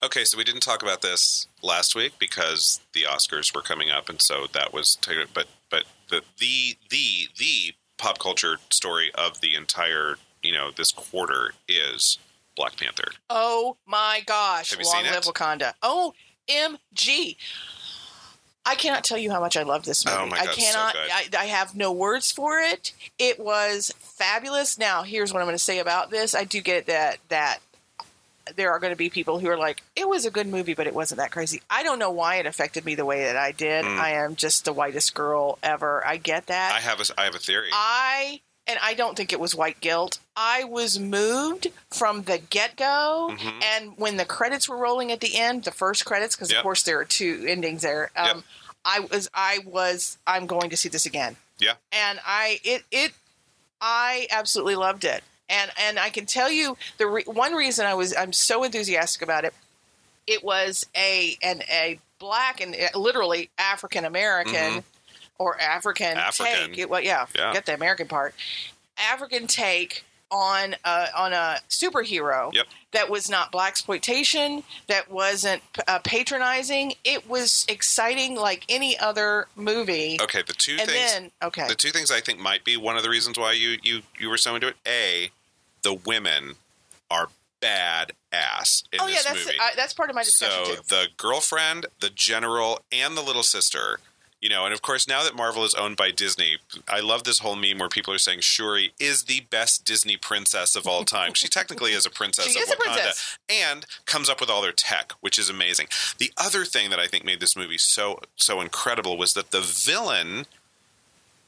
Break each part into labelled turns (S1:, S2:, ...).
S1: Okay, so we didn't talk about this last week because the Oscars were coming up, and so that was. But the pop culture story of the entire this quarter is Black Panther.
S2: Oh my gosh!
S1: Have you
S2: Long
S1: seen
S2: live
S1: it?
S2: Wakanda. OMG! I cannot tell you how much I love this movie.
S1: Oh my God,
S2: I cannot.
S1: so good.
S2: I have no words for it. It was fabulous. Now, here's what I'm going to say about this. I do get that there are going to be people who are like, it was a good movie, but it wasn't that crazy. I don't know why it affected me the way that I did. I am just the whitest girl ever. I get that.
S1: I have a theory.
S2: And I don't think it was white guilt. I was moved from the get-go, and when the credits were rolling at the end, the first credits, because of course there are two endings there. I'm going to see this again. Yeah, and I absolutely loved it, and I can tell you one reason I'm so enthusiastic about it. It was a Black and literally African American. Or African take. Get the American part. African take on a superhero that was not blaxploitation, that wasn't patronizing. It was exciting like any other movie.
S1: Okay, the two things I think might be one of the reasons why you were so into it. A, the women are badass in this movie.
S2: That's part of my discussion too.
S1: So the girlfriend, the general, and the little sister. And of course, now that Marvel is owned by Disney, I love this whole meme where people are saying Shuri is the best Disney princess of all time. She technically is a princess of Wakanda and comes up with all their tech, which is amazing. The other thing that I think made this movie so incredible was that the villain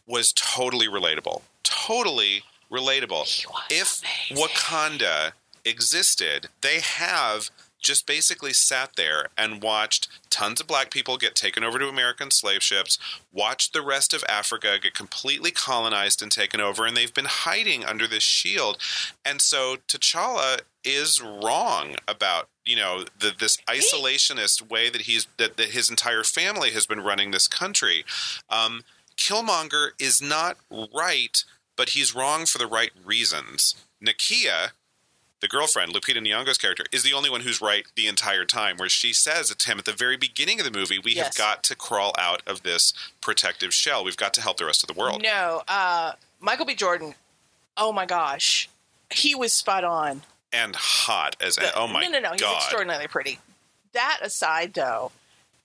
S1: was totally relatable. Totally relatable. If Wakanda existed, they have just basically sat there and watched tons of Black people get taken over to American slave ships, watched the rest of Africa get completely colonized and taken over, and they've been hiding under this shield. And so T'Challa is wrong about, this isolationist way that that his entire family has been running this country. Killmonger is not right, but he's wrong for the right reasons. Nakia, the girlfriend, Lupita Nyong'o's character, is the only one who's right the entire time, where she says to him at the very beginning of the movie, we have got to crawl out of this protective shell. We've got to help the rest of the world.
S2: No, Michael B. Jordan, oh my gosh, he was spot on.
S1: And hot as oh my God.
S2: No, he's extraordinarily pretty. That aside, though,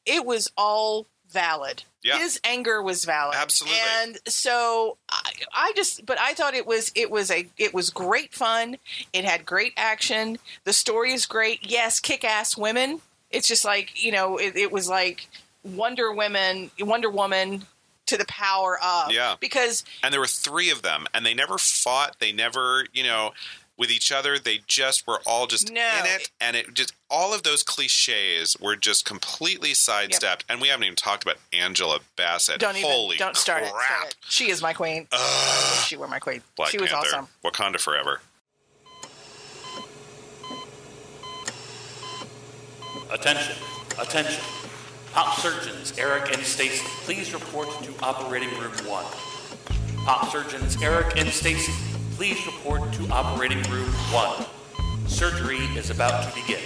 S2: it was all valid. Yeah. His anger was valid.
S1: Absolutely.
S2: And so I thought it was great fun. It had great action. The story is great. Yes, kick-ass women. It's just like, it was like Wonder Woman to the power of. Yeah.
S1: And there were 3 of them, and they never fought. They never, with each other. They just were all just in it, and it just all of those cliches were just completely sidestepped. And we haven't even talked about Angela Bassett. Don't
S2: start it. She is my queen. I wish she were my queen. She was awesome.
S1: Wakanda forever.
S3: Attention. Pop surgeons Eric and Stacey, please report to Operating Room 1. Pop surgeons Eric and Stacey, please report to Operating Room 1. Surgery is about to begin.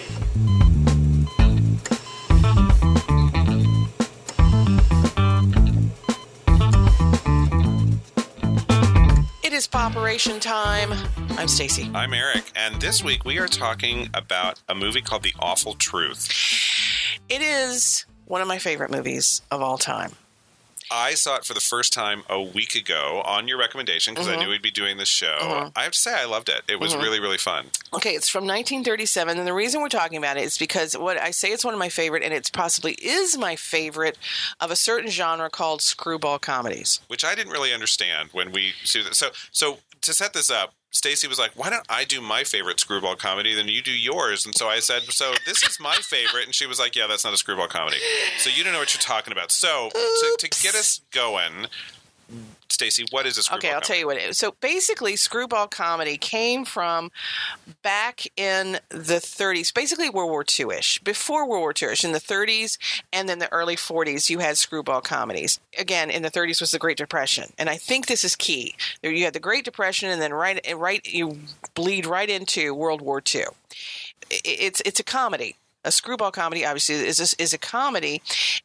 S2: It is Pop-Operation time. I'm Stacey.
S1: I'm Eric, and this week we are talking about a movie called The Awful Truth.
S2: It is one of my favorite movies of all time.
S1: I saw it for the first time a week ago on your recommendation because I knew we'd be doing this show. I have to say I loved it. It was really, really fun.
S2: Okay, it's from 1937, and the reason we're talking about it is because what I say it's one of my favorite, and it possibly is my favorite of a certain genre called screwball comedies.
S1: Which I didn't really understand when we see that. So to set this up, Stacey was like, why don't I do my favorite screwball comedy, then you do yours? And so I said, so this is my favorite. And she was like, yeah, that's not a screwball comedy. So you don't know what you're talking about. So to get us going, Stacey, what is a screwball comedy?
S2: Okay, I'll tell you what it is. So basically, screwball comedy came from back in the 30s, basically World War II-ish. Before World War II-ish, in the 30s and then the early 40s, you had screwball comedies. Again, in the 30s was the Great Depression. And I think this is key. You had the Great Depression, and then right you bleed right into World War II. It's a comedy. A screwball comedy, obviously, is a comedy,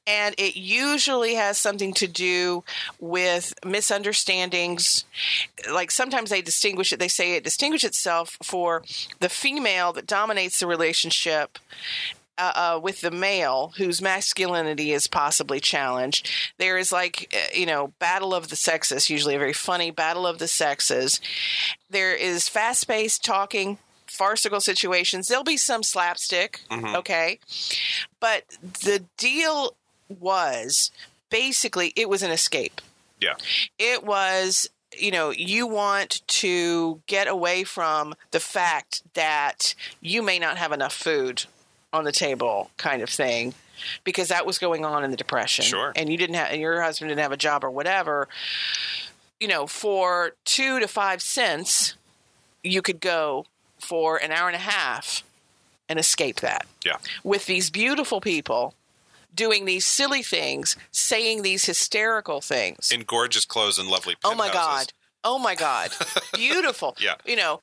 S2: and it usually has something to do with misunderstandings. Like sometimes they distinguish it. They say it distinguishes itself for the female that dominates the relationship with the male whose masculinity is possibly challenged. There is battle of the sexes, usually a very funny battle of the sexes. There is fast-paced talking, farcical situations. There'll be some slapstick, okay? But the deal was basically it was an escape.
S1: Yeah.
S2: It was, you want to get away from the fact that you may not have enough food on the table kind of thing, because that was going on in the Depression.
S1: Sure.
S2: And your husband didn't have a job or whatever. For 2 to 5 cents, you could go for an hour and a half and escape that.
S1: Yeah.
S2: With these beautiful people doing these silly things, saying these hysterical things.
S1: In gorgeous clothes and lovely penthouses.
S2: Oh my God. Beautiful.
S1: Yeah.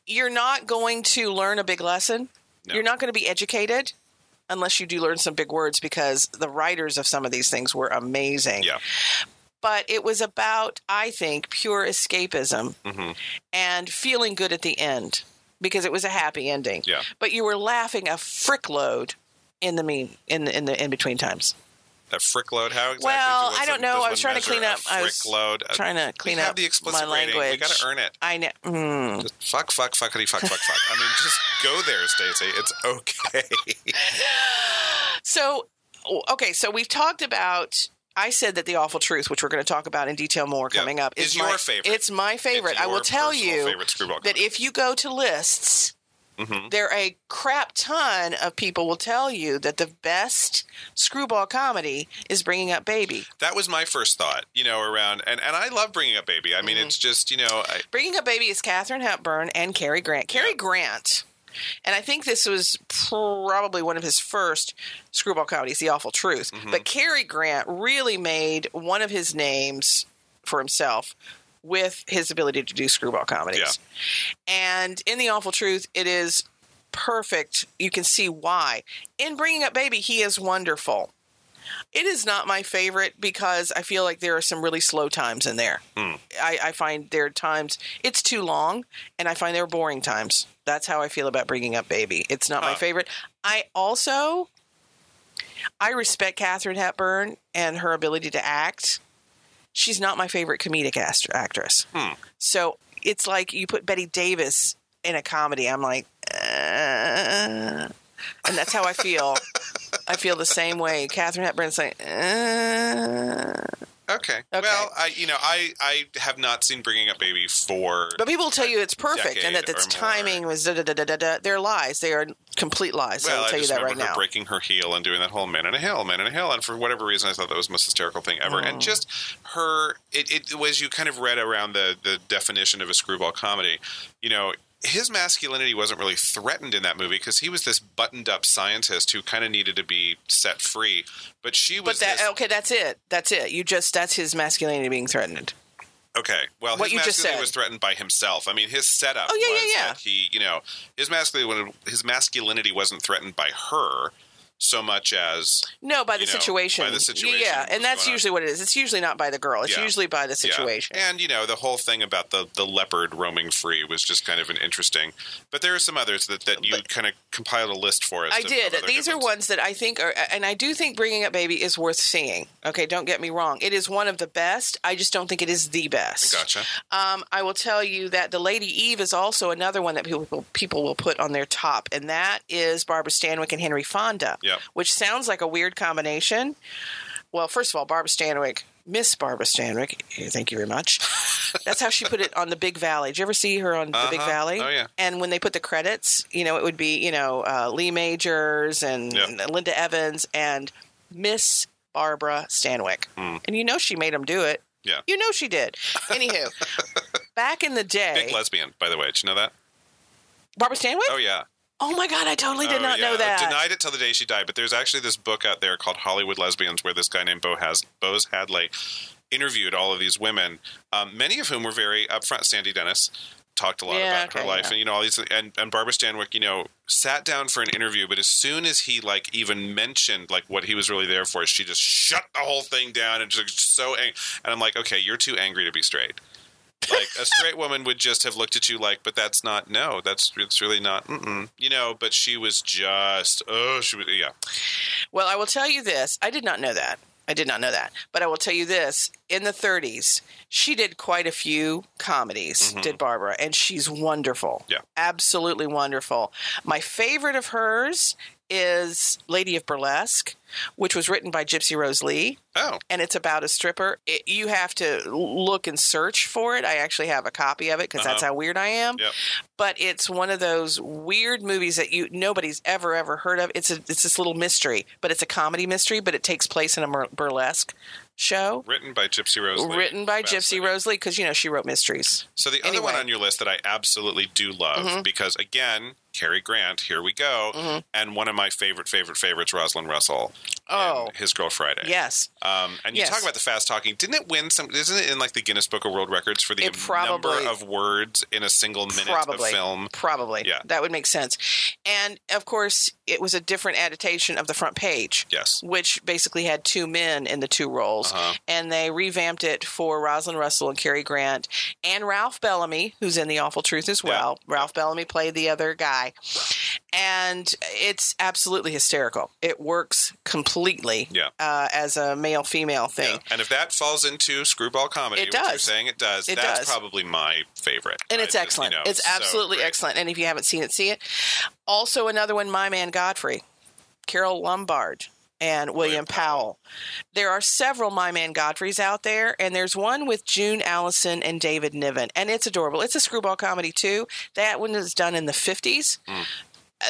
S2: You're not going to learn a big lesson.
S1: No.
S2: You're not going to be educated unless you do learn some big words, because the writers of some of these things were amazing.
S1: Yeah.
S2: But it was about, I think, pure escapism and feeling good at the end, because it was a happy ending.
S1: Yeah.
S2: But you were laughing a frickload in the in-between times.
S1: A frickload? How exactly?
S2: Well, I don't know. I was trying to clean up.
S1: I was trying
S2: to clean up
S1: the explicit
S2: my
S1: rating.
S2: language.
S1: We got to earn it.
S2: I know.
S1: Just fuckity, fuck. I mean, just go there, Stacey. It's okay.
S2: So we've talked about. I said that The Awful Truth, which we're going to talk about in detail more coming up,
S1: is your favorite.
S2: It's my favorite.
S1: It's
S2: I will tell you
S1: that
S2: if you go to lists, there are a crap ton of people will tell you that the best screwball comedy is Bringing Up Baby.
S1: That was my first thought, around, and I love Bringing Up Baby. I mean, it's just,
S2: Bringing Up Baby is Katharine Hepburn and Cary Grant. Cary Grant, and I think this was probably one of his first screwball comedies, The Awful Truth. But Cary Grant really made one of his names for himself with his ability to do screwball comedies. Yeah. And in The Awful Truth, it is perfect. You can see why. In Bringing Up Baby, he is wonderful. It is not my favorite because I feel like there are some really slow times in there. I find there are times it's too long, and I find there are boring times. That's how I feel about Bringing Up Baby. It's not my favorite. I respect Katharine Hepburn and her ability to act. She's not my favorite comedic actress. So it's like you put Bette Davis in a comedy. I'm like, and that's how I feel. I feel the same way. Katharine Hepburn's like,
S1: Okay. Well, I have not seen Bringing Up Baby for.
S2: But people will tell you it's perfect and that its timing was da-da-da-da-da. They're lies. They are complete lies.
S1: Well,
S2: I'll tell you that right now.
S1: Her breaking her heel and doing that whole man in a hill, and for whatever reason, I thought that was the most hysterical thing ever. And just her, it was, you kind of read around the definition of a screwball comedy. His masculinity wasn't really threatened in that movie because he was this buttoned-up scientist who kind of needed to be set free. But she was.
S2: Okay, that's it. That's it. That's his masculinity being threatened.
S1: Okay. Well, his masculinity was threatened by himself. I mean, his setup was that he, his masculinity wasn't threatened by her so much as
S2: by the situation.
S1: By the situation.
S2: Yeah, and that's usually what it is. It's usually not by the girl. It's usually by the situation.
S1: Yeah. And the whole thing about the leopard roaming free was just kind of an interesting. But there are some others that you kind of compiled a list for us.
S2: I did. These are ones that I think are, and I do think Bringing Up Baby is worth seeing. Okay, don't get me wrong. It is one of the best. I just don't think it is the best.
S1: Gotcha.
S2: I will tell you that The Lady Eve is also another one that people will put on their top, and that is Barbara Stanwyck and Henry Fonda.
S1: Yep.
S2: Which sounds like a weird combination. Well, first of all, Miss Barbara Stanwyck, thank you very much. That's how she put it on The Big Valley. Did you ever see her on The Big Valley?
S1: Oh, yeah.
S2: And when they put the credits, it would be, Lee Majors and Linda Evans and Miss Barbara Stanwyck. And she made them do it.
S1: Yeah.
S2: She did. Anywho, back in the day.
S1: Big lesbian, by the way. Did you know that?
S2: Barbara Stanwyck?
S1: Oh, yeah.
S2: Oh, my God, I totally did not know that.
S1: Denied it till the day she died, but there's actually this book out there called Hollywood Lesbians where this guy named Bose Hadley interviewed all of these women, many of whom were very upfront. Sandy Dennis talked a lot about her life, and all these, and Barbara Stanwyck, sat down for an interview, but as soon as he even mentioned what he was really there for, she just shut the whole thing down and just so angry. And I'm like, okay, you're too angry to be straight. A straight woman would just have looked at you but that's not, no, it's really not, but she was just, yeah.
S2: Well, I will tell you this. I did not know that. But I will tell you this. In the 30s, she did quite a few comedies, did Barbara, and she's wonderful. Yeah. Absolutely wonderful. My favorite of hers is Lady of Burlesque, which was written by Gypsy Rose Lee. Oh. And it's about a stripper. You have to look and search for it. I actually have a copy of it because that's how weird I am. Yep. But it's one of those weird movies that nobody's ever heard of. It's this little mystery, but it's a comedy mystery, but it takes place in a burlesque show. Written by Gypsy Rose Lee, because, she wrote mysteries.
S1: So the other one on your list that I absolutely do love, because, again, Cary Grant, here we go, and one of my favorites, Rosalind Russell. Oh. His Girl Friday.
S2: Yes.
S1: And you talk about the fast talking. Didn't it win isn't it in the Guinness Book of World Records for the number of words in a single minute of film?
S2: Probably. Yeah. That would make sense. And, of course, it was a different adaptation of The Front Page. Yes. Which basically had two men in the two roles. And they revamped it for Rosalind Russell and Cary Grant and Ralph Bellamy, who's in The Awful Truth as well. Yeah. Ralph Bellamy played the other guy. And it's absolutely hysterical. It works completely as a male-female thing. Yeah.
S1: And if that falls into screwball comedy, which you're saying it does, that's probably my favorite.
S2: And it's excellent. It's absolutely excellent. And if you haven't seen it, see it. Also, another one, My Man Godfrey, Carol Lombard, and William Powell. There are several My Man Godfreys out there, and there's one with June Allison and David Niven, and it's adorable. It's a screwball comedy, too. That one is done in the 50s.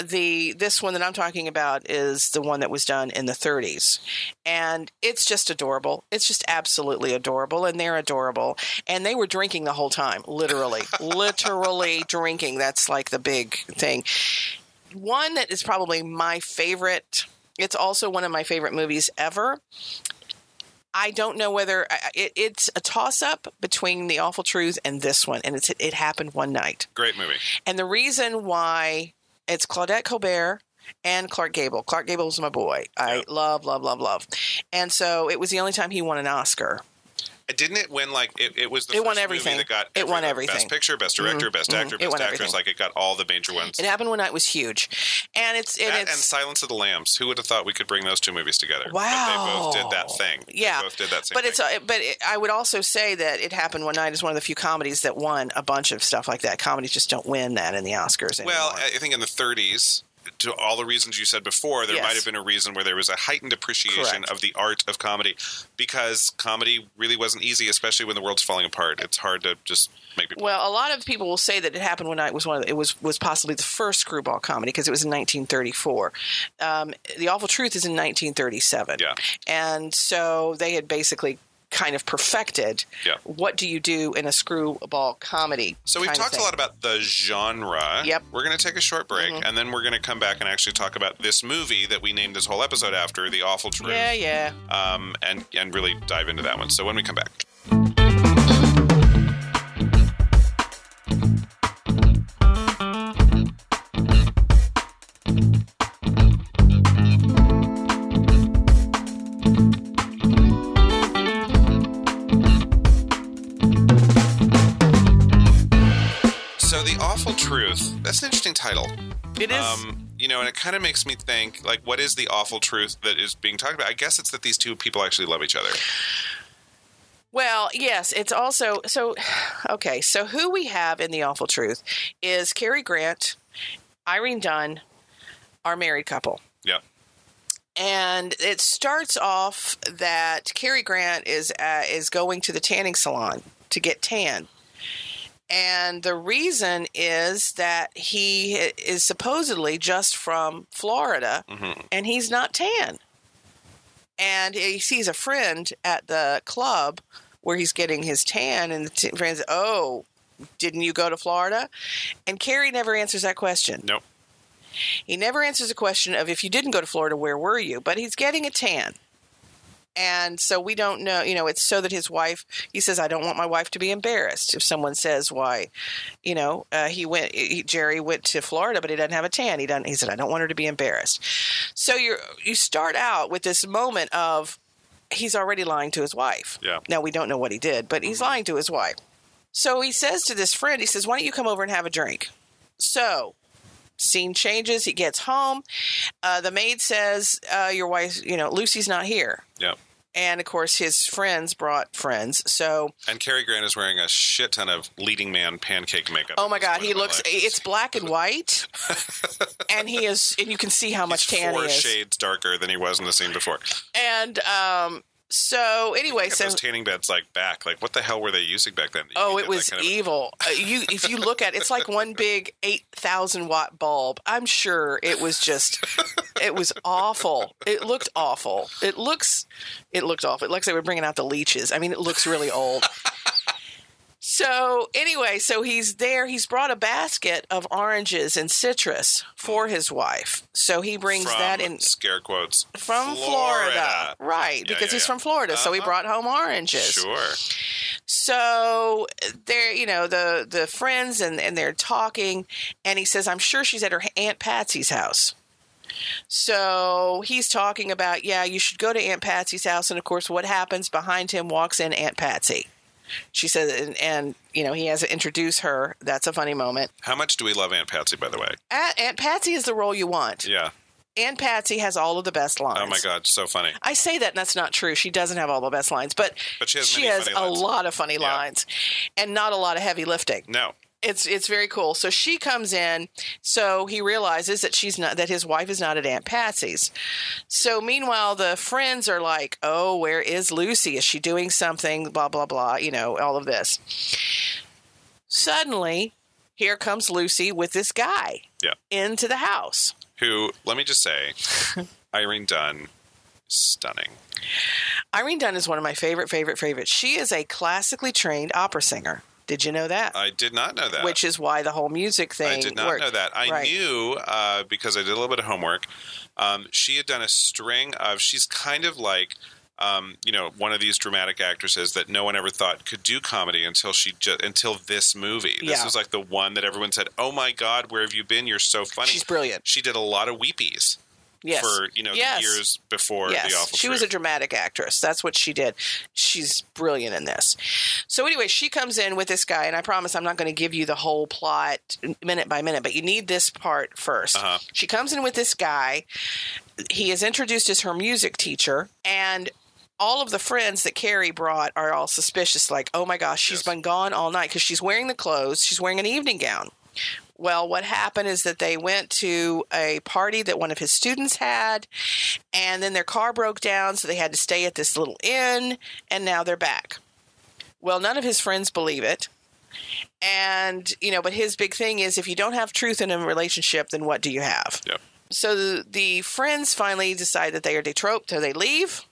S2: This one that I'm talking about is the one that was done in the 30s, and it's just adorable. It's just absolutely adorable, and they're adorable, and they were drinking the whole time, literally drinking. That's the big thing. One that is probably my favorite. It's also one of my favorite movies ever. I don't know whether it's a toss-up between The Awful Truth and this one, and It Happened One Night.
S1: Great movie.
S2: And the reason why it's Claudette Colbert and Clark Gable. Clark Gable is my boy. I love. And so it was the only time he won an Oscar.
S1: Didn't it win it was the first movie that got
S2: everything.
S1: Best Picture, Best Director, Best Actor, Best Actress. It got all the major ones.
S2: It Happened One Night was huge, and it's
S1: Silence of the Lambs. Who would have thought we could bring those two movies together?
S2: Wow,
S1: but they both did that thing.
S2: Yeah,
S1: they both did that same thing.
S2: But I would also say that It Happened One Night is one of the few comedies that won a bunch of stuff like that. Comedies just don't win that in the Oscars anymore.
S1: Well, I think in the 30s. To all the reasons you said before, there might have been a reason where there was a heightened appreciation of the art of comedy, because comedy really wasn't easy, especially when the world's falling apart. It's hard to just make people.
S2: Well, a lot of people will say that It Happened One Night was was possibly the first screwball comedy because it was in 1934. The Awful Truth is in 1937. Yeah, and so they had basically kind of perfected what do you do in a screwball comedy.
S1: So we've talked a lot about the genre.
S2: Yep.
S1: We're going to take a short break, and then we're going to come back and actually talk about this movie that we named this whole episode after, The Awful Truth.
S2: Yeah.
S1: And really dive into that one. So when we come back. Truth. That's an interesting title.
S2: It is.
S1: And it kind of makes me think, what is the awful truth that is being talked about? I guess it's that these two people actually love each other.
S2: Well, yes. It's also so who we have in The Awful Truth is Cary Grant, Irene Dunn, our married couple. Yep. And it starts off that Cary Grant is going to the tanning salon to get tan. And the reason is that he is supposedly just from Florida, and he's not tan. And he sees a friend at the club where he's getting his tan, and the friend says, "Oh, didn't you go to Florida?" And Cary never answers that question.
S1: Nope.
S2: He never answers the question of, if you didn't go to Florida, where were you? But he's getting a tan. And so we don't know, it's so that his wife, he says, I don't want my wife to be embarrassed if someone says why, Jerry went to Florida, but he doesn't have a tan. He said, I don't want her to be embarrassed. So you start out with this moment of he's already lying to his wife.
S1: Yeah.
S2: Now we don't know what he did, but he's lying to his wife. So he says to this friend, he says, why don't you come over and have a drink? So scene changes. He gets home. The maid says, your wife, Lucy's not here.
S1: Yeah.
S2: And, of course, his friends brought friends.
S1: And Cary Grant is wearing a shit ton of leading man pancake makeup.
S2: Oh, my God. He looks – it's black and white. And he is – and you can see how much tan he is.
S1: 4 shades darker than he was in the scene before.
S2: And so, anyway.
S1: Those tanning beds, back. What the hell were they using back then?
S2: It was evil. If you look at it, it's like one big 8,000-watt bulb. I'm sure it was just – it was awful. It looked awful. It looked awful. It looks like we're bringing out the leeches. I mean, it looks really old. So anyway, he's there. He's brought a basket of oranges and citrus for his wife. So he brings that in.
S1: Scare quotes.
S2: From Florida. Right, because he's from Florida. So he brought home oranges.
S1: Sure.
S2: So they're, the friends and they're talking. And he says, I'm sure she's at her Aunt Patsy's house. So he's talking about, you should go to Aunt Patsy's house. And, of course, what happens? Behind him walks in Aunt Patsy. She says, and he has to introduce her. That's a funny moment.
S1: How much do we love Aunt Patsy, by the way?
S2: Aunt Patsy is the role you want.
S1: Yeah.
S2: Aunt Patsy has all of the best lines.
S1: Oh, my God. So funny.
S2: I say that, and that's not true. She doesn't have all the best lines. But she has a lot of funny lines and not a lot of heavy lifting.
S1: No.
S2: It's very cool. So she comes in. So he realizes that that his wife is not at Aunt Patsy's. So meanwhile, the friends are like, "Oh, where is Lucy? Is she doing something? Blah blah blah." All of this. Suddenly, here comes Lucy with this guy into the house.
S1: Who? Let me just say, Irene Dunn, stunning.
S2: Irene Dunn is one of my favorites. She is a classically trained opera singer. Did you know that?
S1: I did not know that.
S2: Which is why the whole music thing
S1: I did not
S2: worked.
S1: know that. I knew, because I did a little bit of homework, she had done a string of, she's kind of like, one of these dramatic actresses that no one ever thought could do comedy until this movie. This was like the one that everyone said, oh my God, where have you been? You're so funny.
S2: She's brilliant.
S1: She did a lot of weepies.
S2: Yes.
S1: For, the years before The Awful
S2: She was a dramatic actress. That's what she did. She's brilliant in this. So anyway, she comes in with this guy, and I promise I'm not going to give you the whole plot minute by minute, but you need this part first. Uh-huh. She comes in with this guy. He is introduced as her music teacher, and all of the friends that Cary brought are all suspicious, like, oh my gosh, she's been gone all night, because she's wearing the clothes. She's wearing an evening gown. Well, what happened is that they went to a party that one of his students had, and then their car broke down, so they had to stay at this little inn, and now they're back. Well, none of his friends believe it. And, but his big thing is, if you don't have truth in a relationship, then what do you have? Yep. So the friends finally decide that they are de trop, so they leave.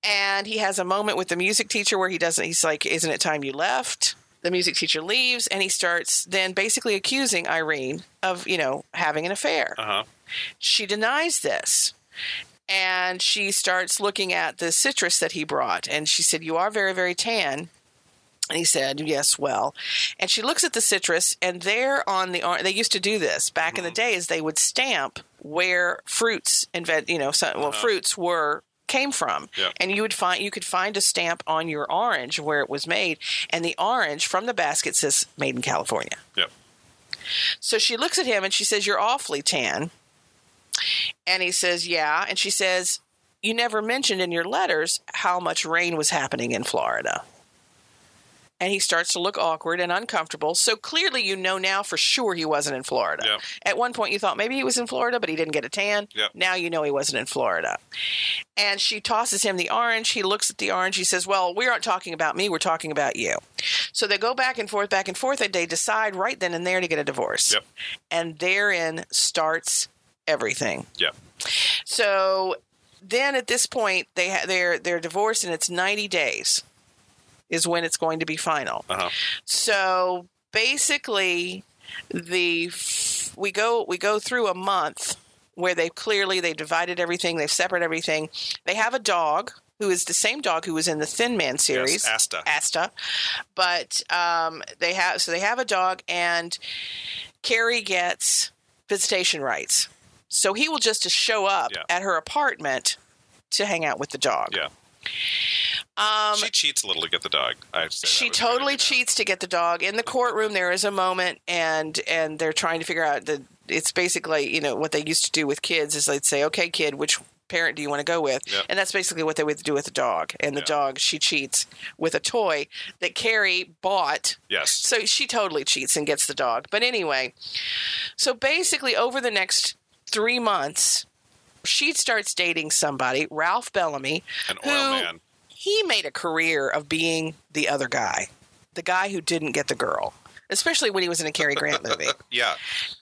S2: And he has a moment with the music teacher where he's like, isn't it time you left? The music teacher leaves, and he starts then basically accusing Irene of, having an affair. Uh-huh. She denies this, and she starts looking at the citrus that he brought, and she said, you are very, very tan. And he said, yes, well. And she looks at the citrus, and there on the they used to do this back in the days. They would stamp where fruits fruits came from. Yep. And you could find a stamp on your orange where it was made, and the orange from the basket says made in California. Yep. So she looks at him and she says, you're awfully tan. And he says, yeah. And she says, you never mentioned in your letters how much rain was happening in Florida. And he starts to look awkward and uncomfortable. So clearly now for sure he wasn't in Florida. Yep. At one point you thought maybe he was in Florida, but he didn't get a tan. Yep. Now you know he wasn't in Florida. And she tosses him the orange. He looks at the orange. He says, well, we aren't talking about me. We're talking about you. So they go back and forth, and they decide right then and there to get a divorce. Yep. And therein starts everything. Yep. So then at this point, they're divorced, and it's 90 days. Is when it's going to be final. Uh-huh. So basically, we go through a month where they divided everything, they've separated everything. They have a dog who is the same dog who was in the Thin Man series.
S1: Yes,
S2: Asta. But they have a dog, and Cary gets visitation rights. So he will just show up at her apartment to hang out with the dog.
S1: Yeah. She cheats a little to get the dog.
S2: She totally cheats to get the dog. In the courtroom, there is a moment, and they're trying to figure out it's basically, what they used to do with kids is they'd say, okay, kid, which parent do you want to go with? Yep. And that's basically what they would do with the dog. And the dog, she cheats with a toy that Cary bought.
S1: Yes.
S2: So she totally cheats and gets the dog. But anyway, so basically over the next 3 months, she starts dating somebody, Ralph Bellamy.
S1: An oil man.
S2: He made a career of being the other guy, the guy who didn't get the girl, especially when he was in a Cary Grant movie.
S1: Yeah.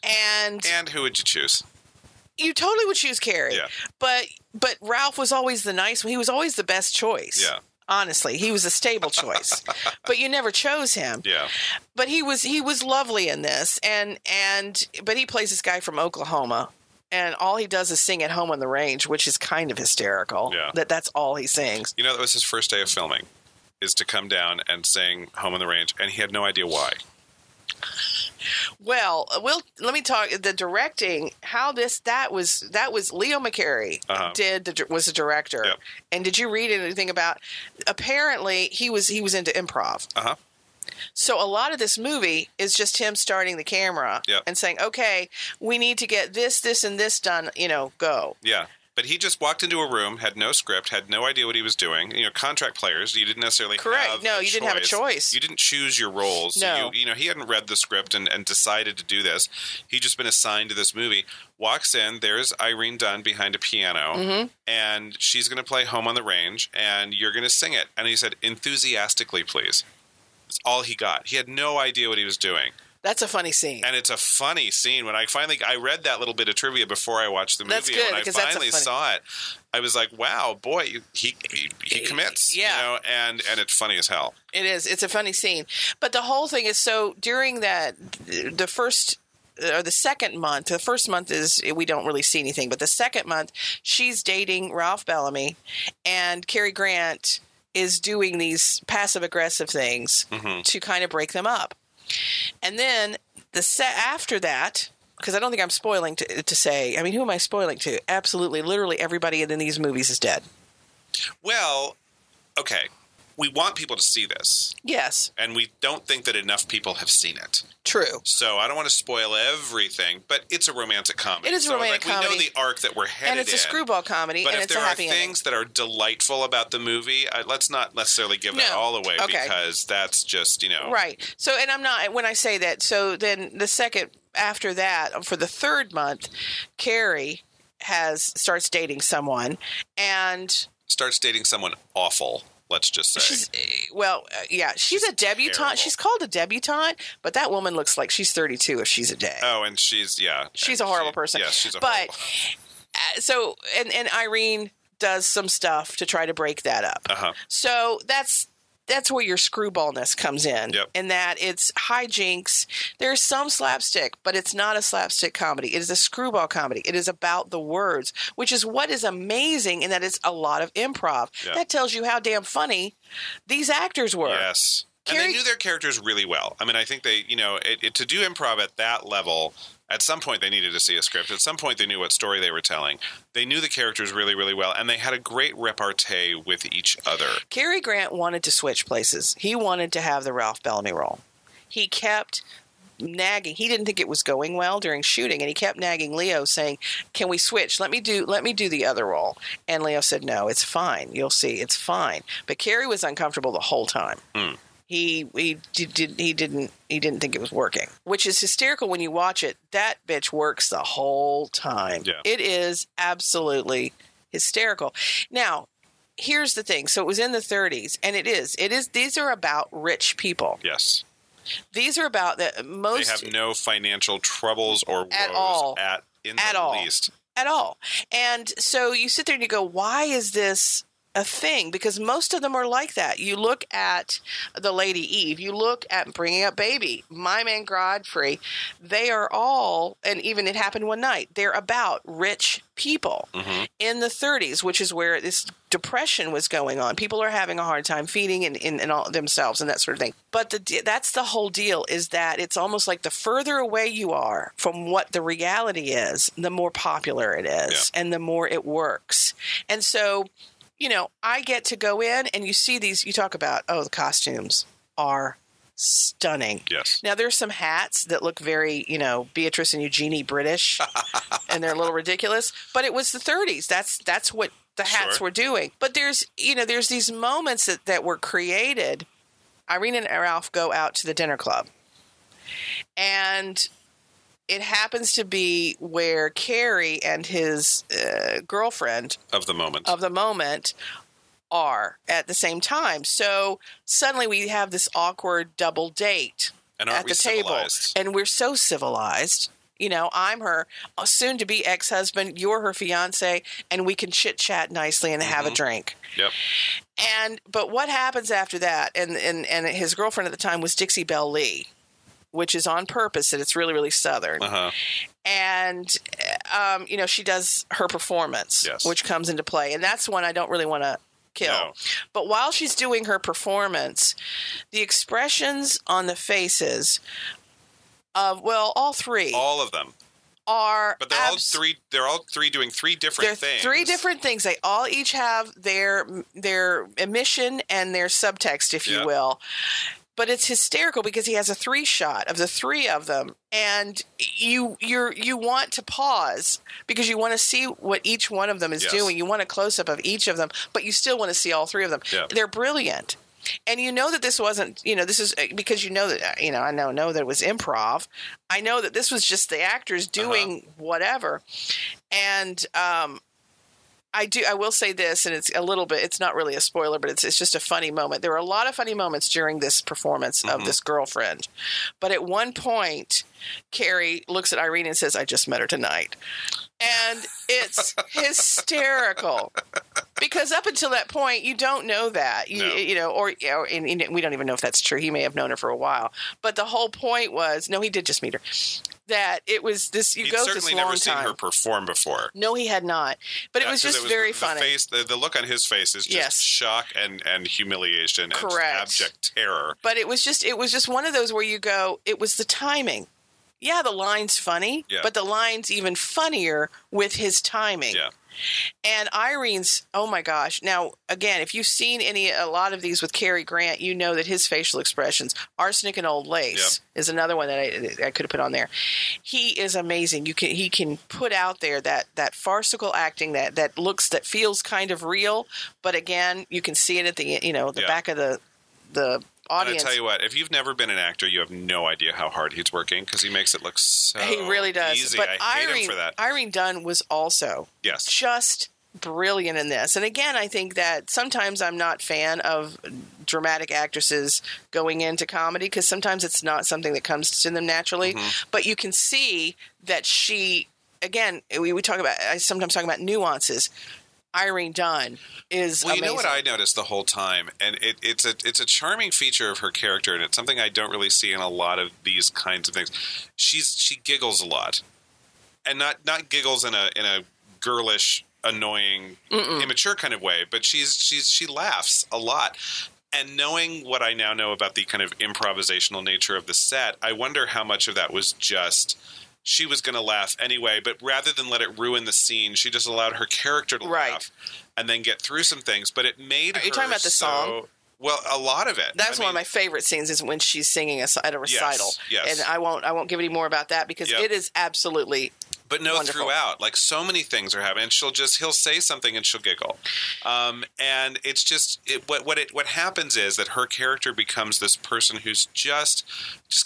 S2: And
S1: who would you choose?
S2: You totally would choose Cary.
S1: Yeah.
S2: But Ralph was always the nice one. He was always the best choice.
S1: Yeah.
S2: Honestly, he was a stable choice. But you never chose him.
S1: Yeah.
S2: But he was lovely in this, but he plays this guy from Oklahoma. And all he does is sing at home on the range, which is kind of hysterical.
S1: Yeah.
S2: That's all he sings.
S1: That was his first day of filming, is to come down and sing Home on the Range, and he had no idea why.
S2: Well, let me talk the directing. How that was Leo McCarey was the director.
S1: Yep.
S2: And did you read anything about? Apparently, he was into improv. So a lot of this movie is just him starting the camera and saying, "Okay, we need to get this, and this done. Go."
S1: Yeah. But he just walked into a room, had no script, had no idea what he was doing. Contract players, you didn't necessarily have
S2: No, you didn't have a choice.
S1: You didn't choose your roles.
S2: No.
S1: So he hadn't read the script and decided to do this. He'd just been assigned to this movie. Walks in, there's Irene Dunn behind a piano, and she's going to play Home on the Range, and you're going to sing it. And he said, enthusiastically, please. That's all he got. He had no idea what he was doing.
S2: That's a funny scene.
S1: And it's a funny scene. When I read that little bit of trivia before I watched the movie.
S2: That's good,
S1: and when I finally saw it, I was like, wow, boy, he commits.
S2: Yeah.
S1: And it's funny as hell.
S2: It is. It's a funny scene. But the whole thing is, so during the first or the second month, the first month is we don't really see anything, but the second month she's dating Ralph Bellamy, and Cary Grant is doing these passive aggressive things to kind of break them up. And then after that, because I don't think I'm spoiling to say, who am I spoiling to? Absolutely, literally everybody in these movies is dead.
S1: Well, okay. We want people to see this.
S2: Yes.
S1: And we don't think that enough people have seen it.
S2: True.
S1: So I don't want to spoil everything, but it's a romantic comedy.
S2: It is a romantic comedy.
S1: We know the arc that we're headed in.
S2: And it's a screwball comedy, and it's a happy ending.
S1: But if there are things that are delightful about the movie, let's not necessarily give that all away, because that's just,
S2: Right. So, and I'm not, when I say that, so then the second after that, for the third month, Cary starts dating someone, and...
S1: Starts dating someone awful. Let's just say. She's
S2: a debutante.
S1: Terrible.
S2: She's called a debutante, but that woman looks like she's 32 if she's a day.
S1: Oh, and she's
S2: a horrible person.
S1: Yeah, she's a horrible.
S2: So, and Irene does some stuff to try to break that up. So that's where your screwballness comes in.
S1: Yep.
S2: In that it's hijinks. There's some slapstick, but it's not a slapstick comedy. It is a screwball comedy. It is about the words, which is what is amazing in that it's a lot of improv. Yep. That tells you how damn funny these actors were.
S1: Yes. And they knew their characters really well. I think they, to do improv at that level, at some point they needed to see a script. At some point they knew what story they were telling. They knew the characters really, really well, and they had a great repartee with each other.
S2: Cary Grant wanted to switch places. He wanted to have the Ralph Bellamy role. He kept nagging. He didn't think it was going well during shooting, and he kept nagging Leo, saying, "Can we switch? Let me do the other role." And Leo said, "No, it's fine. You'll see, it's fine." But Cary was uncomfortable the whole time. He didn't think it was working, which is hysterical when you watch it. That bitch works the whole time.
S1: Yeah.
S2: It is absolutely hysterical. Now, here's the thing. So it was in the 30s, and it is. These are about rich people.
S1: Yes.
S2: These are about the most.
S1: They have no financial troubles or woes
S2: at all.
S1: In the least.
S2: At all. And so you sit there and you go, why is this a thing because most of them are like that. You look at the Lady Eve, you look at Bringing Up Baby, My Man Godfrey, they are all, and even It Happened One Night, they're about rich people in the 30s, which is where this depression was going on. People are having a hard time feeding and all themselves and that sort of thing. But that's the whole deal, is that it's almost like the further away you are from what the reality is, the more popular it is and the more it works. And so, you know, I get to go in and you see these, you talk about, the costumes are stunning.
S1: Yes.
S2: Now, there's some hats that look very, you know, Beatrice and Eugenie British, and they're a little ridiculous, but it was the 30s. That's what the hats were doing. But there's these moments that were created. Irene and Ralph go out to the dinner club, and it happens to be where Cary and his girlfriend
S1: of the moment
S2: are at the same time. So suddenly we have this awkward double date at the table. And we're so civilized. You know, I'm her soon-to-be ex-husband, you're her fiance, and we can chit-chat nicely and have a drink.
S1: Yep.
S2: But what happens after that? And his girlfriend at the time was Dixie Belle Lee, which is on purpose, that it's really, really Southern. And, you know, she does her performance, which comes into play. And that's one I don't really want to kill. No. But while she's doing her performance, the expressions on the faces of, well, all three.
S1: All of them. But they're all three doing three different things.
S2: Three different things. They all each have their mission and their subtext, if you will. But it's hysterical because he has a 3-shot of the three of them, and you want to pause because you want to see what each one of them is doing. You want a close-up of each of them, but you still want to see all three of them. Yeah. They're brilliant. And you know that this wasn't, you know, this is because you know that, you know, I know that it was improv. I know that this was just the actors doing whatever. And I will say this, and it's a little bit, it's not really a spoiler, but it's just a funny moment. There were a lot of funny moments during this performance of this girlfriend. But at one point, Cary looks at Irene and says, "I just met her tonight." And it's hysterical because up until that point, you don't know that, you know, or we don't even know if that's true. He may have known her for a while, but the whole point was, no, he did just meet her. That it was this. He'd go this long time. Never seen her
S1: perform before.
S2: No, he had not. But it was just very funny.
S1: The look on his face is just shock and humiliation and abject terror.
S2: But it was just one of those where you go, it was the timing. Yeah, the line's funny, but the line's even funnier with his timing. Yeah. And Irene's, oh my gosh. Now, again, if you've seen a lot of these with Cary Grant, you know that his facial expressions, Arsenic and Old Lace is another one that I could have put on there. He is amazing. He can put out there that farcical acting that feels kind of real, but again, you can see it at the back of the audience.
S1: And I tell you what, if you've never been an actor, you have no idea how hard he's working because he makes it look so
S2: he really does.
S1: easy.
S2: But
S1: I hate him for that.
S2: Irene Dunn was also just brilliant in this. And again, I think that sometimes I'm not a fan of dramatic actresses going into comedy because sometimes it's not something that comes to them naturally. But you can see that she, again, we talk about, I sometimes talk about nuances. Irene Dunn is amazing.
S1: You know what I noticed the whole time, and it's a charming feature of her character, and it's something I don't really see in a lot of these kinds of things. She giggles a lot, and not giggles in a girlish, annoying, immature kind of way, but she laughs a lot. And knowing what I now know about the kind of improvisational nature of the set, I wonder how much of that was just she was going to laugh anyway, but rather than let it ruin the scene, she just allowed her character to laugh and then get through some things. But it made her. Are you talking about the song? Well, a lot of it.
S2: That's one of my favorite scenes is when she's singing at a recital.
S1: Yes.
S2: And I won't give any more about that because it is absolutely
S1: But no,
S2: wonderful.
S1: Throughout, like so many things are happening. And he'll say something and she'll giggle, and it's just what happens is that her character becomes this person who's just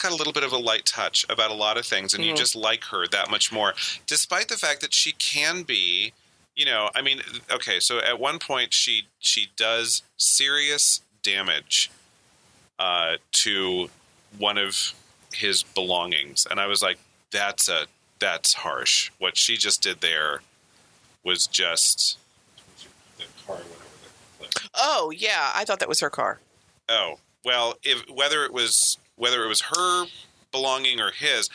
S1: got a little bit of a light touch about a lot of things, and you just like her that much more, despite the fact that she can be, you know, I mean, okay, so at one point she does serious damage to one of his belongings, and I was like, that's harsh. What she just did there was just the car went over the cliff.
S2: Oh, yeah. I thought that was her car.
S1: Oh, well, whether it was her belonging or his,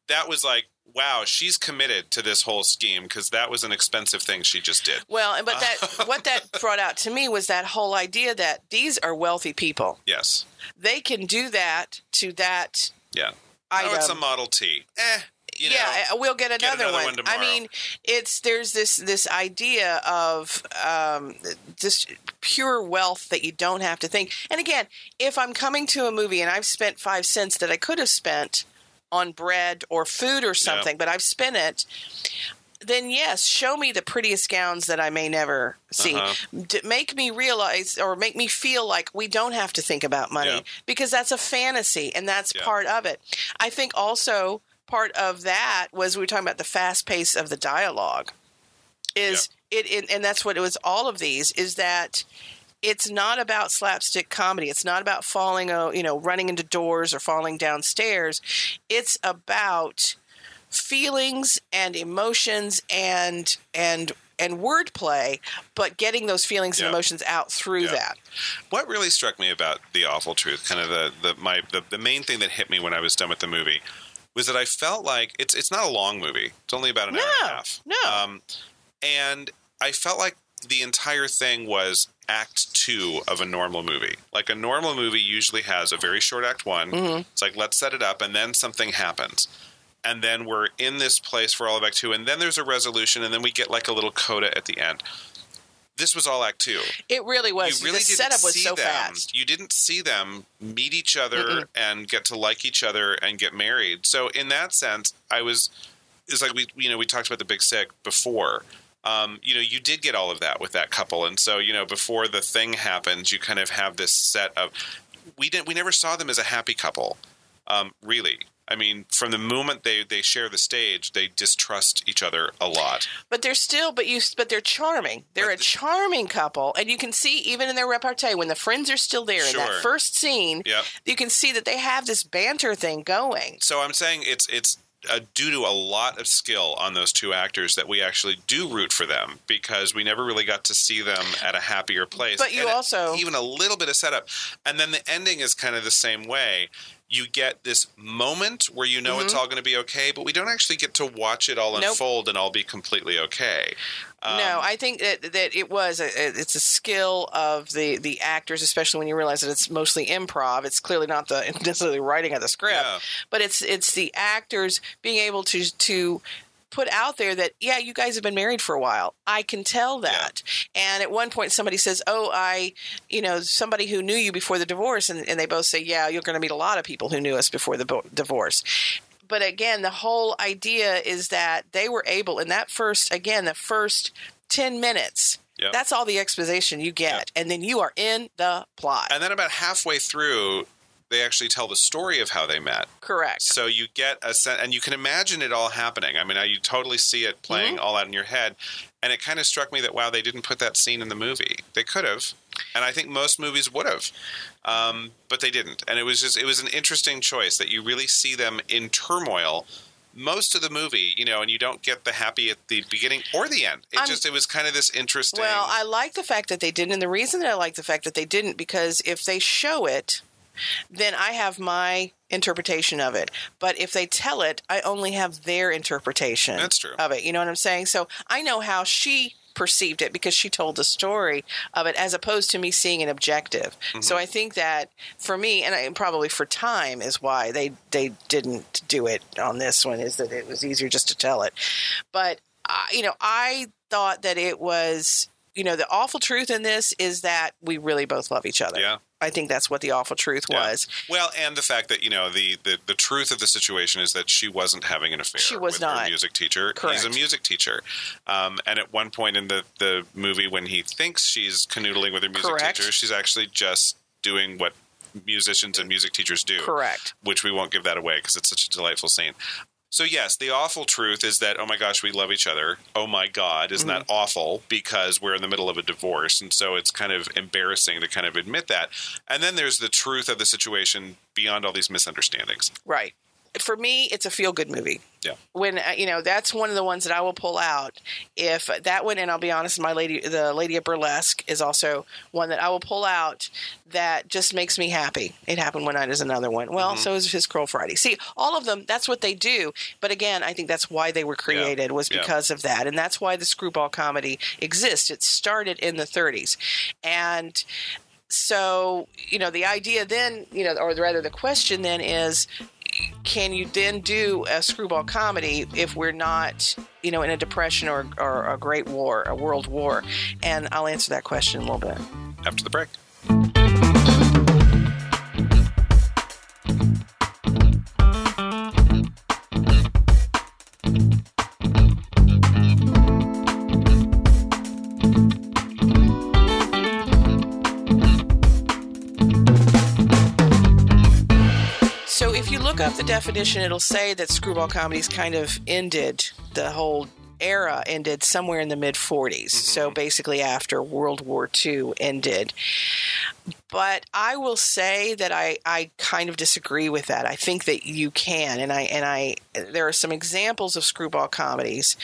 S1: that was like, wow, she's committed to this whole scheme because that was an expensive thing she just did.
S2: Well, but what that brought out to me was that whole idea that these are wealthy people.
S1: Yes.
S2: They can do that to that item.
S1: Oh, it's a Model T.
S2: We'll get another
S1: one tomorrow.
S2: I mean, there's this idea of this pure wealth that you don't have to think. And again, if I'm coming to a movie and I've spent 5 cents that I could have spent on bread or food or something, but I've spent it, then yes, show me the prettiest gowns that I may never see. Make me realize or make me feel like we don't have to think about money because that's a fantasy and that's part of it. I think also part of that was we were talking about the fast pace of the dialogue and that's what it was. All of these is that it's not about slapstick comedy. It's not about falling, running into doors or falling downstairs. It's about feelings and emotions and wordplay, but getting those feelings and emotions out through that.
S1: What really struck me about The Awful Truth, kind of the main thing that hit me when I was done with the movie, was that I felt like it's not a long movie. It's only about an hour and a half.
S2: No.
S1: And I felt like the entire thing was act 2 of a normal movie. Like a normal movie usually has a very short act 1. It's like, let's set it up, and then something happens. And then we're in this place for all of act 2, and then there's a resolution, and then we get like a little coda at the end. This was all act 2.
S2: It really was. The setup was so fast.
S1: You didn't see them meet each other and get to like each other and get married. So in that sense, it's like we talked about The Big Sick before. You did get all of that with that couple. And so, before the thing happens, you kind of have this set of, we never saw them as a happy couple. Really. I mean, from the moment they share the stage, they distrust each other a lot. But
S2: they're charming. They're a charming couple, and you can see even in their repartee when the friends are still there in that first scene, you can see that they have this banter thing going.
S1: So I'm saying it's due to a lot of skill on those two actors that we actually do root for them because we never really got to see them at a happier place.
S2: But
S1: even a little bit of setup, and then the ending is kind of the same way. You get this moment where it's all going to be okay, but we don't actually get to watch it all unfold and all be completely okay.
S2: No, I think that it's a skill of the actors, especially when you realize that it's mostly improv. It's clearly not necessarily writing of the script, but it's the actors being able to put out there that, you guys have been married for a while. I can tell that. Yeah. And at one point somebody says, somebody who knew you before the divorce. And they both say, you're going to meet a lot of people who knew us before the divorce. But again, the whole idea is that they were able in the first 10 minutes, that's all the exposition you get. And then you are in the plot.
S1: And then about halfway through, they actually tell the story of how they met.
S2: Correct.
S1: So you get a sense, and you can imagine it all happening. I mean, you totally see it playing all out in your head. And it kind of struck me that, wow, they didn't put that scene in the movie. They could have. And I think most movies would have. But they didn't. And it was an interesting choice that you really see them in turmoil most of the movie, and you don't get the happy at the beginning or the end. It was kind of this interesting.
S2: Well, I like the fact that they didn't. And the reason that I like the fact that they didn't, because if they show it, then I have my interpretation of it. But if they tell it, I only have their interpretation of it. You know what I'm saying? So I know how she perceived it because she told the story of it as opposed to me seeing an objective. So I think that for me, and probably for time is why they didn't do it on this one, is that it was easier just to tell it. But, I thought that it was, the awful truth in this is that we really both love each other.
S1: Yeah.
S2: I think that's what the awful truth was.
S1: Well, and the fact that, the truth of the situation is that she wasn't having an affair with her music teacher.
S2: Correct.
S1: He's a music teacher. And at one point in the movie when he thinks she's canoodling with her music teacher, she's actually just doing what musicians and music teachers do.
S2: Correct.
S1: Which we won't give that away because it's such a delightful scene. So yes, the awful truth is that, oh my gosh, we love each other. Oh my God, isn't that awful? Because we're in the middle of a divorce. And so it's kind of embarrassing to kind of admit that. And then there's the truth of the situation beyond all these misunderstandings.
S2: Right. for me, it's a feel-good movie.
S1: Yeah.
S2: When that's one of the ones that I will pull out. If that one, and I'll be honest, the Lady of Burlesque is also one that I will pull out that just makes me happy. It Happened One Night is another one. Well, so is His Curl Friday. See, all of them, that's what they do. But again, I think that's why they were created, was because of that. And that's why the screwball comedy exists. It started in the 30s. And so, the idea then, or rather the question then is, can you then do a screwball comedy if we're not, in a depression or a great war, a world war? And I'll answer that question in a little bit.
S1: After the break.
S2: Look up the definition, it'll say that screwball comedies kind of ended, the whole era ended somewhere in the mid-40s. So basically after World War II ended. But I will say that I kind of disagree with that. I think that you can, and I there are some examples of screwball comedies.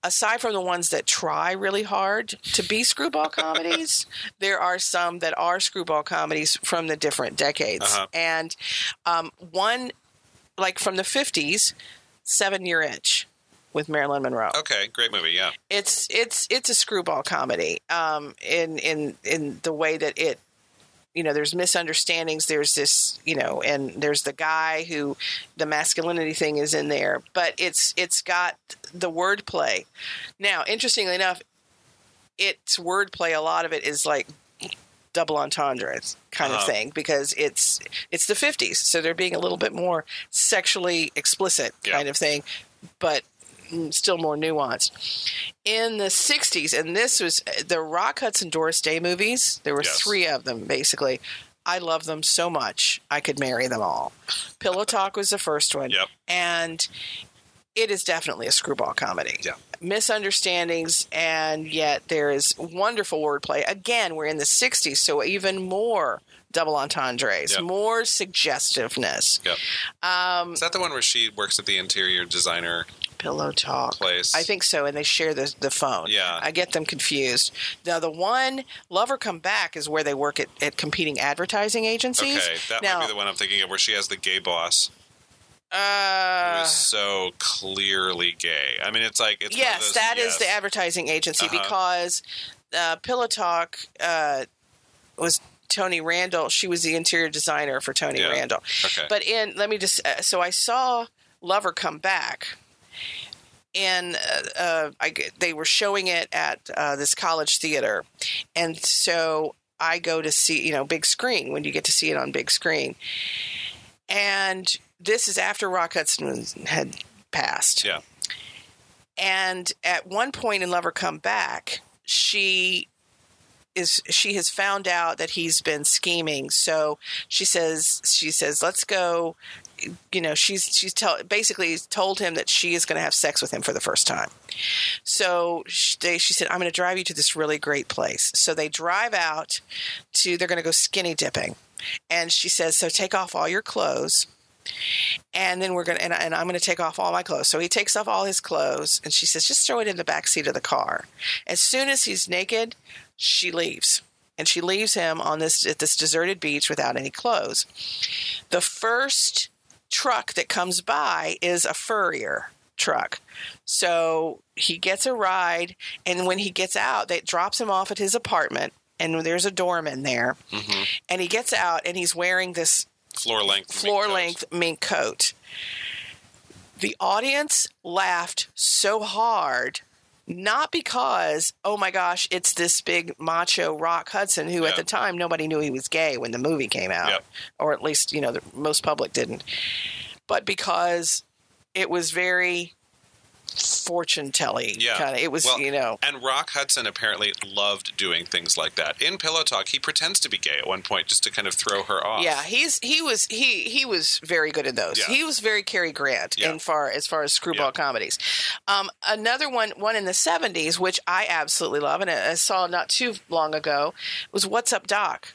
S2: Aside from the ones that try really hard to be screwball comedies, there are some that are screwball comedies from the different decades. And one, like from the 50s, 7-Year Itch with Marilyn Monroe.
S1: Okay, great movie, yeah.
S2: It's a screwball comedy in the way that it, there's misunderstandings. There's this, and there's the guy who the masculinity thing is in there, but it's got the wordplay. Now, interestingly enough, it's wordplay. A lot of it is like double entendres kind of thing, because it's the 50s. So they're being a little bit more sexually explicit kind of thing, but still more nuanced. In the 60s, and this was the Rock Hudson Doris Day movies, there were 3 of them, basically. I love them so much, I could marry them all. Pillow Talk was the first one, and it is definitely a screwball comedy. Misunderstandings, and yet there is wonderful wordplay. Again, we're in the 60s, so even more double entendres, more suggestiveness.
S1: Is that the one where she works at the interior designer
S2: Pillow Talk
S1: place?
S2: I think so, and they share the phone. I get them confused. Now, the one, Love or Come Back, is where they work at competing advertising agencies.
S1: Okay, that might be the one I'm thinking of, where she has the gay boss. Who is so clearly gay. I mean, it's like... It's
S2: yes, that is the advertising agency, because Pillow Talk was Tony Randall. She was the interior designer for Tony Randall.
S1: Okay.
S2: But so I saw Love or Come Back, and they were showing it at this college theater, and so I go to see, big screen, when you get to see it on big screen. And this is after Rock Hudson had passed. And at one point in Love or Come Back, she has found out that he's been scheming. So she says, let's go. She's basically told him that she is going to have sex with him for the first time. So she said, I'm going to drive you to this really great place. So they drive out they're going to go skinny dipping. And she says, so take off all your clothes. And then and I'm going to take off all my clothes. So he takes off all his clothes, and she says, just throw it in the back seat of the car. As soon as he's naked, she leaves. And she leaves him at this deserted beach without any clothes. The first truck that comes by is a furrier truck. So he gets a ride, and when he gets out, that drops him off at his apartment, and there's a doorman there. And he gets out, and he's wearing this floor-length mink coat. The audience laughed so hard, not because, oh my gosh, it's this big macho Rock Hudson, who at the time nobody knew he was gay when the movie came out, or at least the most public didn't, but because it was very fortune-telling kind of. It was,
S1: And Rock Hudson apparently loved doing things like that. In Pillow Talk, he pretends to be gay at one point just to kind of throw her off.
S2: Yeah, he was very good at those. He was very Cary Grant as far as screwball comedies. Another one in the 70s, which I absolutely love, and I saw not too long ago, was What's Up, Doc?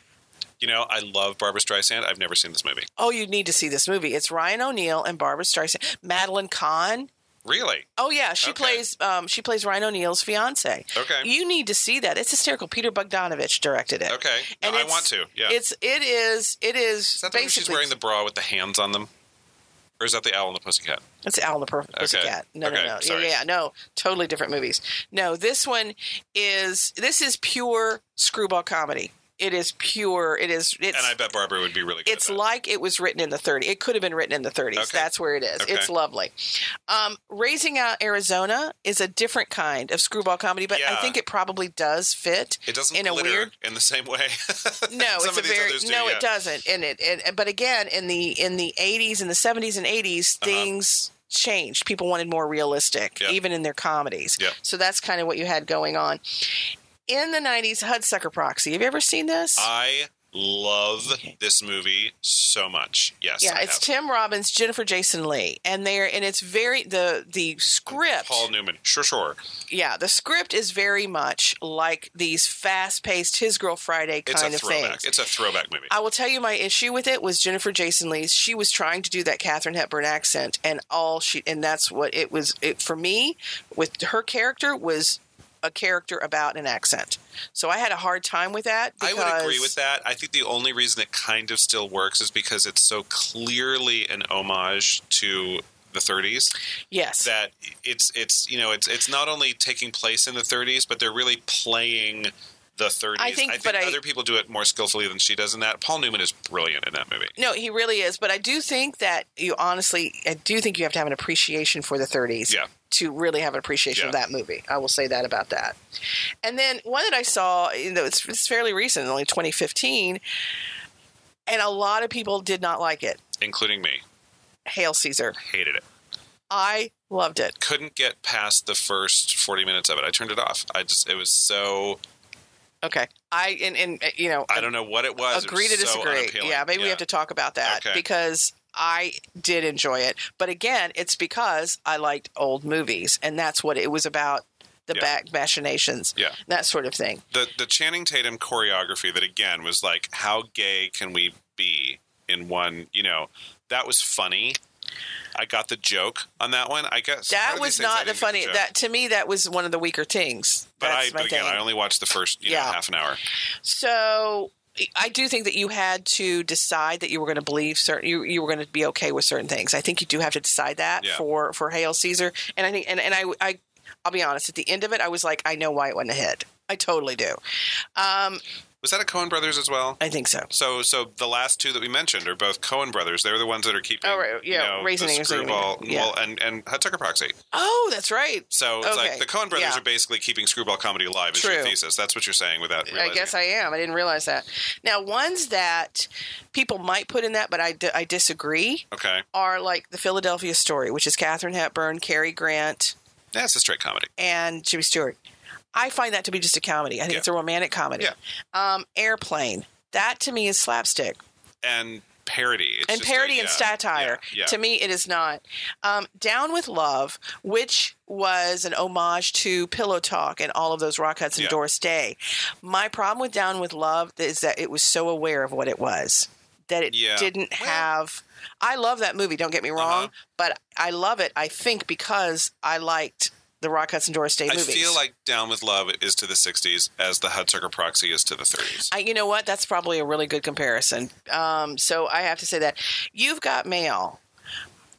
S1: You know, I love Barbara Streisand. I've never seen this movie.
S2: Oh, you need to see this movie. It's Ryan O'Neal and Barbara Streisand. Madeline Kahn.
S1: Really?
S2: Oh yeah, she plays Ryan O'Neal's fiance.
S1: Okay.
S2: You need to see that. It's hysterical. Peter Bogdanovich directed it.
S1: Okay. No,
S2: And
S1: I want to. Yeah.
S2: It is
S1: Is that the one
S2: basically
S1: where she's wearing the bra with the hands on them? Or is that the Owl and the Pussycat?
S2: It's Owl and the Pussycat. No.
S1: Sorry.
S2: Yeah, no. Totally different movies. No, this is pure screwball comedy. It is pure. It's
S1: and I bet Barbara would be really good.
S2: It's like it was written in the 30s. It could have been written in the 30s.
S1: Okay.
S2: That's where it is.
S1: Okay.
S2: It's lovely. Raising Out Arizona is a different kind of screwball comedy, but I think it probably does fit.
S1: It doesn't
S2: in a
S1: glitter
S2: weird
S1: in the same way.
S2: No, it's a very
S1: it
S2: doesn't. But again, in the 80s and the 70s and 80s, things changed. People wanted more realistic, even in their comedies.
S1: Yep.
S2: So that's kind of what you had going on. In the 90s, Hudsucker Proxy. Have you ever seen this?
S1: I love this movie so much. Yes.
S2: Yeah, it's Tim Robbins, Jennifer Jason Leigh, and it's very the script.
S1: Paul Newman. Sure.
S2: Yeah, the script is very much like these fast-paced His Girl Friday kind of things.
S1: It's a throwback movie.
S2: I will tell you, my issue with it was Jennifer Jason Leigh. She was trying to do that Katharine Hepburn accent, and that's what it was. For me, with her character was a character about an accent. So I had a hard time with that.
S1: I would agree with that. I think the only reason it kind of still works is because it's so clearly an homage to the 30s.
S2: Yes.
S1: That it's not only taking place in the 30s, but they're really playing the 30s. I think other people do it more skillfully than she does in that. Paul Newman is brilliant in that movie.
S2: No, he really is. But I do think that you have to have an appreciation for the 30s.
S1: Yeah.
S2: To really have an appreciation of that movie. I will say that about that. And then one that I saw, it's fairly recent, only 2015, and a lot of people did not like it.
S1: Including me.
S2: Hail Caesar.
S1: Hated it.
S2: I loved it.
S1: Couldn't get past the first 40 minutes of it. I turned it off. It was so...
S2: Okay. I
S1: don't know what it was.
S2: Agree to disagree. Yeah, maybe we have to talk about that because I did enjoy it. But again, it's because I liked old movies, and that's what it was about, the back machinations, that sort of thing.
S1: The Channing Tatum choreography that, again, was like, how gay can we be in one, that was funny. I got the joke on that one. I guess
S2: that was not the funny. That to me, that was one of the weaker things.
S1: But I only watched the first half an hour.
S2: So I do think that you had to decide that you were going to believe certain. You were going to be okay with certain things. I think you do have to decide that for Hail Caesar. And I think I'll be honest. At the end of it, I was like, I know why it wasn't a hit. I totally do.
S1: Was that a Coen Brothers as well?
S2: I think so.
S1: So the last two that we mentioned are both Coen Brothers. They're the ones that are keeping
S2: Raising
S1: the Screwball and Hudsucker Proxy.
S2: Oh, that's right.
S1: So it's like the Coen Brothers are basically keeping screwball comedy alive is your thesis. That's what you're saying without realizing.
S2: I guess I am. I didn't realize that. Now, ones that people might put in that, but I disagree, are like The Philadelphia Story, which is Katharine Hepburn, Cary Grant.
S1: That's a straight comedy.
S2: And Jimmy Stewart. I find that to be just a comedy. I think it's a romantic comedy.
S1: Yeah.
S2: Airplane. That to me is slapstick.
S1: And parody.
S2: And satire.
S1: Yeah.
S2: To me, it is not. Down with Love, which was an homage to Pillow Talk and all of those Rock Hudson Doris Day. My problem with Down with Love is that it was so aware of what it was. That it didn't have... I love that movie, don't get me wrong, but I love it, I think, because I liked the Rock Hudson Doris Day movies.
S1: I feel like Down with Love is to the 60s as the Hudsucker Proxy is to the 30s.
S2: You know what? That's probably a really good comparison. So I have to say that. You've Got Mail,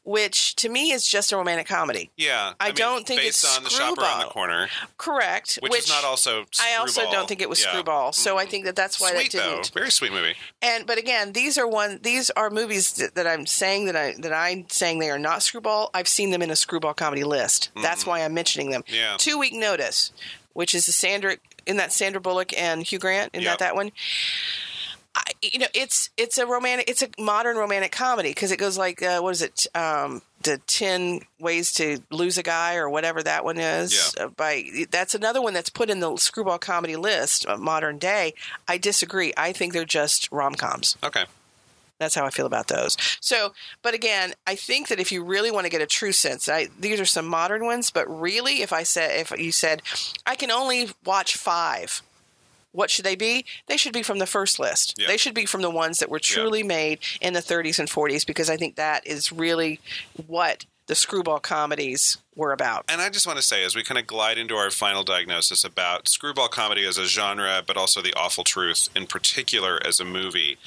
S2: which to me is just a romantic comedy.
S1: Yeah.
S2: I don't think it's
S1: based on The Shop Around the Corner.
S2: Correct.
S1: Which is not also Screwball.
S2: I also don't think it was Screwball. So I think that's why
S1: sweet,
S2: that didn't.
S1: Though. Very sweet movie.
S2: But again, these are movies that I'm saying that I'm saying they are not Screwball. I've seen them in a Screwball comedy list. That's why I'm mentioning them.
S1: Yeah.
S2: 2 Week Notice, which is Sandra Bullock and Hugh Grant. Isn't that one? It's a romantic. It's a modern romantic comedy because it goes like what is it? The 10 Ways to Lose a Guy or whatever that one is. Yeah. That's another one that's put in the Screwball comedy list of modern day. I disagree. I think they're just rom-coms.
S1: Okay.
S2: That's how I feel about those. So, but again, I think that if you really want to get a true sense, these are some modern ones. But really, if you said I can only watch 5. What should they be? They should be from the first list.
S1: Yeah.
S2: They should be from the ones that were truly made in the 30s and 40s, because I think that is really what the screwball comedies were about.
S1: And I just want to say, as we kind of glide into our final diagnosis about screwball comedy as a genre, but also The Awful Truth in particular as a movie,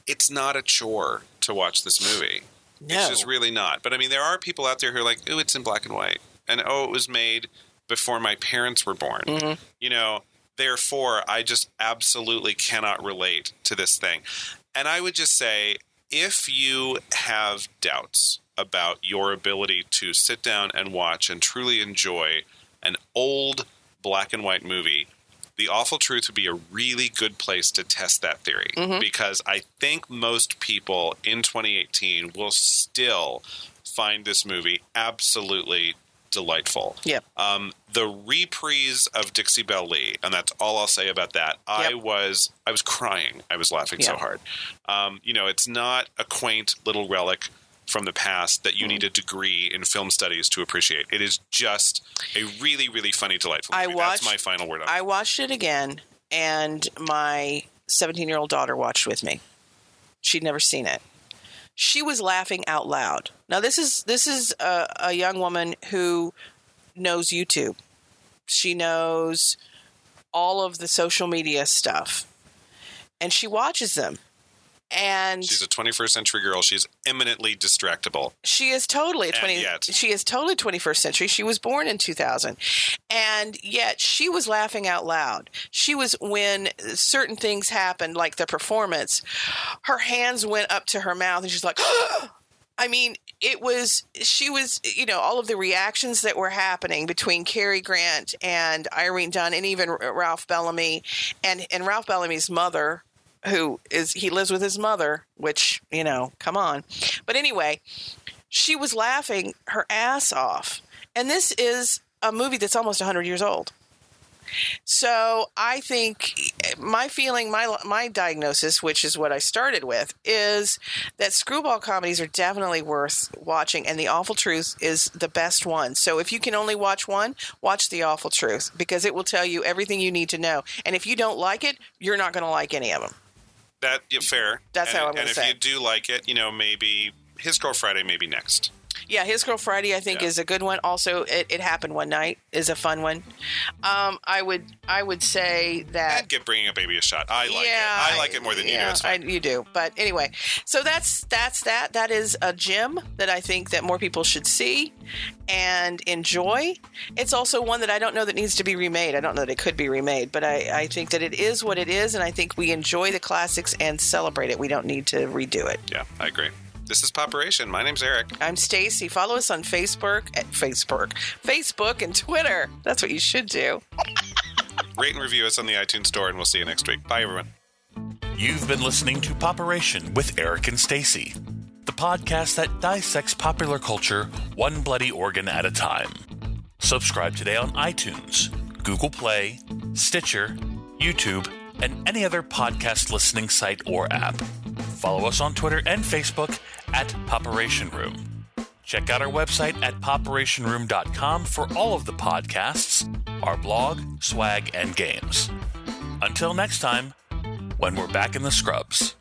S1: it's not a chore to watch this movie.
S2: No.
S1: It's just really not. But I mean, there are people out there who are like, oh, it's in black and white. And oh, it was made before my parents were born.
S2: Mm-hmm.
S1: You know, therefore, I just absolutely cannot relate to this thing. And I would just say, if you have doubts about your ability to sit down and watch and truly enjoy an old black and white movie, The Awful Truth would be a really good place to test that theory.
S2: Mm-hmm.
S1: Because I think most people in 2018 will still find this movie absolutely delightful.
S2: Yep.
S1: The reprise of Dixie Belle Lee, and that's all I'll say about that.
S2: Yep.
S1: I was crying. I was laughing so hard. You know, it's not a quaint little relic from the past that you need a degree in film studies to appreciate. It is just a really, really funny, delightful movie. That's my final word on it.
S2: I watched it again, and my 17-year-old daughter watched with me. She'd never seen it. She was laughing out loud. Now, this is a young woman who knows YouTube. She knows all of the social media stuff, and she watches them. And
S1: she's a 21st century girl. She's eminently distractible.
S2: She is totally she is totally 21st century. She was born in 2000. And yet she was laughing out loud. She was, when certain things happened, like the performance, her hands went up to her mouth and she's like, I mean, she was, you know, all of the reactions that were happening between Cary Grant and Irene Dunn and even Ralph Bellamy and Ralph Bellamy's mother, he lives with his mother, which, you know, come on. But anyway, she was laughing her ass off. And this is a movie that's almost 100 years old. So I think my diagnosis, which is what I started with, is that screwball comedies are definitely worth watching, and The Awful Truth is the best one. So if you can only watch one, watch The Awful Truth, because it will tell you everything you need to know. And if you don't like it, you're not going to like any of them.
S1: Fair.
S2: That's how I'm going to say.
S1: And if you do like it, you know, maybe His Girl Friday may be next.
S2: Yeah, His Girl Friday, I think, is a good one. Also, It Happened One Night is a fun one. I would say that...
S1: And give Bringing a Baby a Shot. I like it. I like it more than you do. It's fine.
S2: You do. But anyway, so that's that. That is a gem that I think that more people should see and enjoy. It's also one that I don't know that needs to be remade. I don't know that it could be remade, but I think that it is what it is, and I think we enjoy the classics and celebrate it. We don't need to redo it.
S1: Yeah, I agree. This is Pop42. My name's Eric.
S2: I'm Stacey. Follow us on Facebook and Twitter. That's what you should do.
S1: Rate and review us on the iTunes Store, and we'll see you next week. Bye, everyone.
S3: You've been listening to Pop42 with Eric and Stacey, the podcast that dissects popular culture one bloody organ at a time. Subscribe today on iTunes, Google Play, Stitcher, YouTube, and any other podcast listening site or app. Follow us on Twitter and Facebook at Pop42 Room. Check out our website at pop4ationroom.com for all of the podcasts, our blog, swag, and games. Until next time, when we're back in the scrubs.